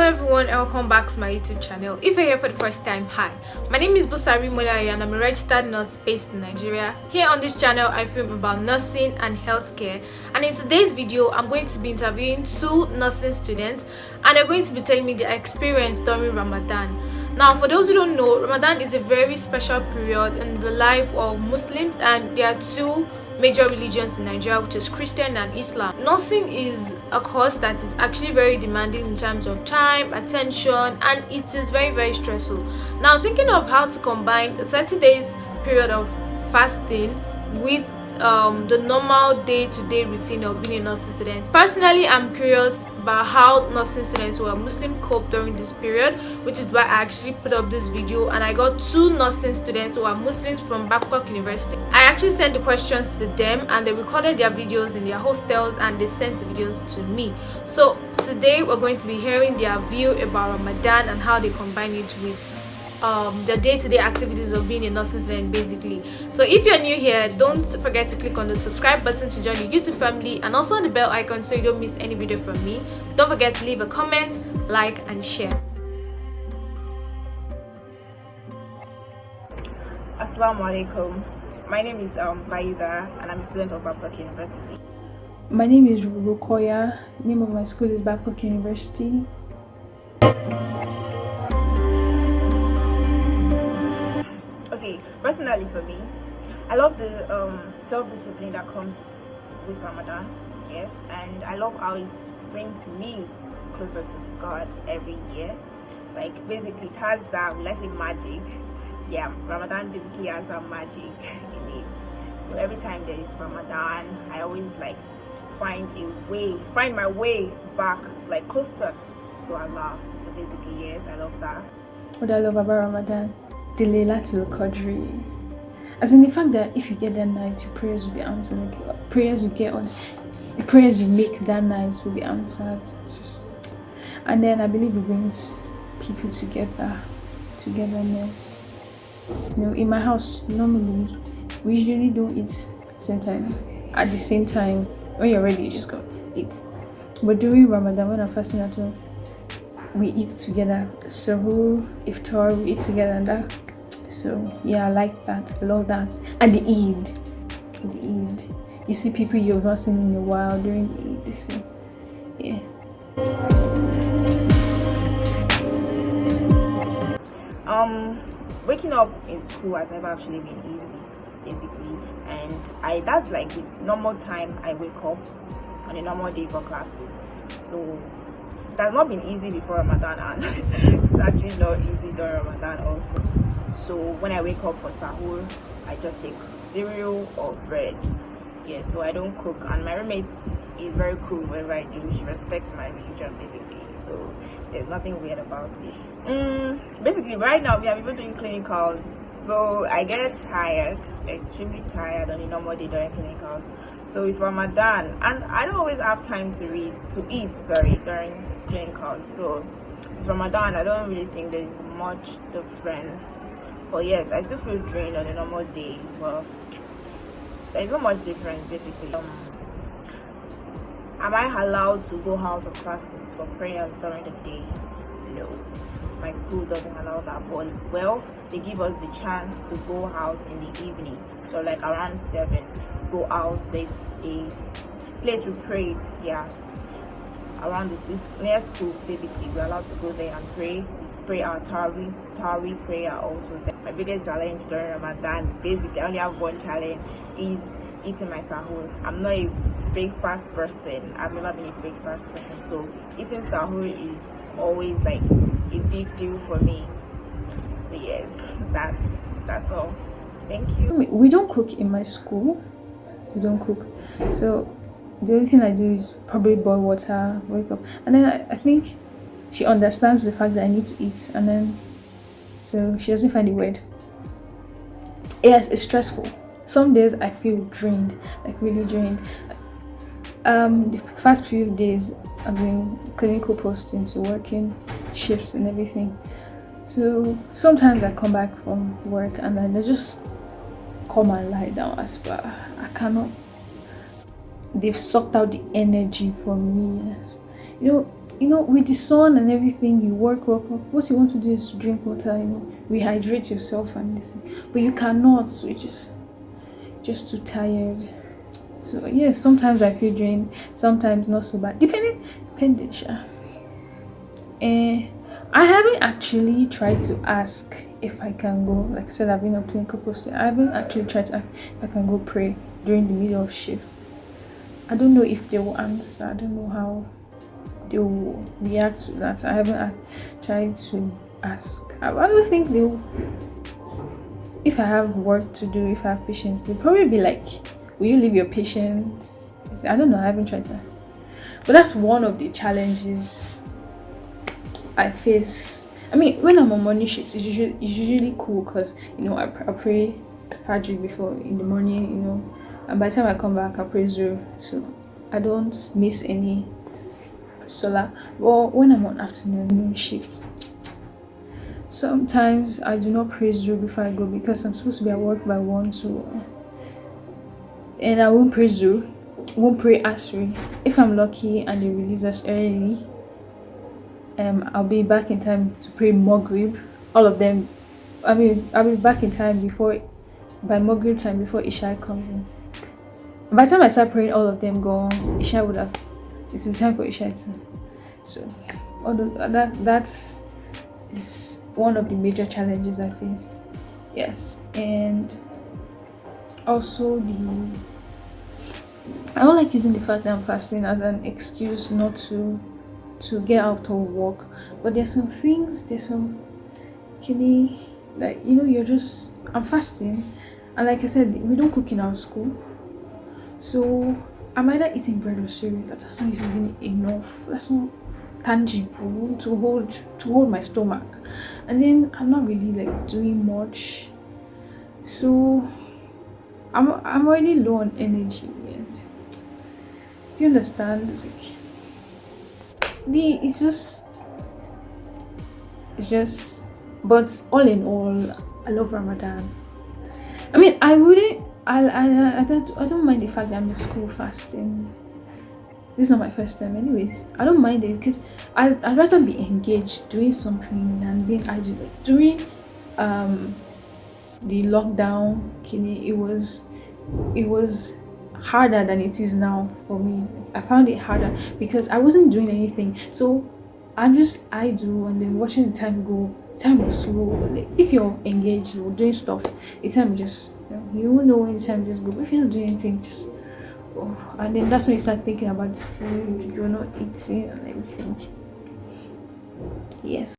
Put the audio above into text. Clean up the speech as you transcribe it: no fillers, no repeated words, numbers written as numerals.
everyone, and welcome back to my YouTube channel. If you're here for the first time, hi, my name is Busari Molaya and I'm a registered nurse based in Nigeria. Here on this channel I film about nursing and healthcare, and in today's video I'm going to be interviewing two nursing students and they're going to be telling me their experience during Ramadan. Now, for those who don't know, Ramadan is a very special period in the life of Muslims, and there are two major religions in Nigeria, which is Christian and Islam. Nursing is a course that is actually very demanding in terms of time, attention, and it is very stressful. Now, thinking of how to combine the 30 days period of fasting with the normal day-to-day routine of being a nursing student. Personally, I'm curious about how nursing students who are Muslim cope during this period, which is why I actually put up this video, and I got two nursing students who are Muslims from Babcock University. I actually sent the questions to them and they recorded their videos in their hostels and they sent the videos to me. So today we're going to be hearing their view about Ramadan and how they combine it with the day-to-day activities of being a nursing student, basically. So if you're new here, don't forget to click on the subscribe button to join the YouTube family, and also on the bell icon so you don't miss any video from me. Don't forget to leave a comment, like, and share. Assalamu alaikum. My name is Faiza and I'm a student of Babcock University. My name is Rukoya. The name of my school is Babcock University. Okay, personally for me, I love the self-discipline that comes with Ramadan, yes, and I love how it brings me closer to God every year. Like, basically it has that, let's say, magic. Yeah, Ramadan basically has a magic in it. So every time there is Ramadan, I always like find my way back, like closer to Allah. So basically, yes, I love that. What I love about Ramadan, the Laylatul Qadri. As in the fact that if you get that night, your prayers will be answered. Like prayers you get on, the prayers you make that night will be answered. And then I believe it brings people together, togetherness. You know, in my house, normally we usually don't eat at the same time. When you're ready, you just go eat. But during Ramadan, when I'm fasting at home, we eat together. So iftar, we eat together, and that. So yeah, I like that. I love that. And the Eid, you see people you've not seen in a while during the Eid. So yeah. Waking up in school has never actually been easy, basically, and that's like the normal time I wake up on a normal day for classes. So it has not been easy before Ramadan, and it's actually not easy during Ramadan also. So when I wake up for sahur, I just take cereal or bread. Yeah, so I don't cook, and my roommate is very cool whatever I do. She respects my religion, basically, so there's nothing weird about it. Basically right now we are even doing clinicals, so I get tired, extremely tired on a normal day during clinicals. So it's Ramadan and I don't always have time to eat during clinicals. So it's Ramadan, I don't really think there is much difference. But yes, I still feel drained on a normal day. Well, there's not much difference, basically. Am I allowed to go out of classes for prayers during the day? No, my school doesn't allow that, but well, they give us the chance to go out in the evening. So like around 7, go out. There's a place we pray, yeah, around this near school. Basically, we're allowed to go there and pray our Taraweeh prayer also. My biggest challenge during Ramadan, basically I only have one challenge, is eating my sahur. I'm not a breakfast person. I've never been a breakfast person, so eating sahur is always like a big deal for me. So yes, that's all. Thank you. We don't cook in my school. We don't cook. So the only thing I do is probably boil water, wake up, and then I think she understands the fact that I need to eat, and then so she doesn't find it weird. Yes, it's stressful. Some days I feel drained, like really drained. The past few days I've been clinical posting, so working shifts and everything. So sometimes I come back from work and then I just come and lie down as well. I cannot. They've sucked out the energy from me. You know, with the sun and everything, you work. What you want to do is to drink water, rehydrate yourself and this thing. But you cannot, so you're just too tired. So yes, sometimes I feel drained, sometimes not so bad. Depending, sha. I haven't actually tried to ask if I can go. Like I said, I've been on clinical posting. I haven't actually tried to ask if I can go pray during the middle of shift. I don't know if they will answer. I don't know how they will react to that. I haven't tried to ask. I don't think they will. If I have work to do, if I have patients, they'll probably be like, will you leave your patients? I don't know. I haven't tried to. But that's one of the challenges I face. I mean, when I'm on morning shift, it's usually cool because I pray Fajr before in the morning, and by the time I come back, I pray Zuhr, so I don't miss any solar. But when I'm on afternoon shift, sometimes I do not pray Zuhr before I go because I'm supposed to be at work by 1, and I won't pray Zuhr, won't pray Asri. If I'm lucky and they release us early, I'll be back in time to pray Maghrib. All of them. I mean, I'll be back in time by Maghrib time before Isha comes in. By the time I start praying, all of them go. Isha would have. It's in time for Isha too. So, although that's is one of the major challenges I face. Yes, and also I don't like using the fact that I'm fasting as an excuse not to get out of work, but there's some kidney, like I'm fasting, and like I said, we don't cook in our school, so I'm either eating bread or cereal. That's not even enough. That's not tangible to hold my stomach, and then I'm not really like doing much, so I'm already low on energy. And do you understand? It's like it's just but all in all, I love Ramadan. I mean, I don't mind the fact that I'm in school fasting. This is not my first time anyways. I don't mind it because I'd rather be engaged doing something than being idle. During the lockdown, it was harder than it is now for me. I found it harder because I wasn't doing anything, so I'm just idle and then watching the time go. Time was slow. Like, if you're engaged or doing stuff, the time just you won't know when the time just go. But if you're not doing anything, just and then that's when you start thinking about the food you're not eating and everything. Yes.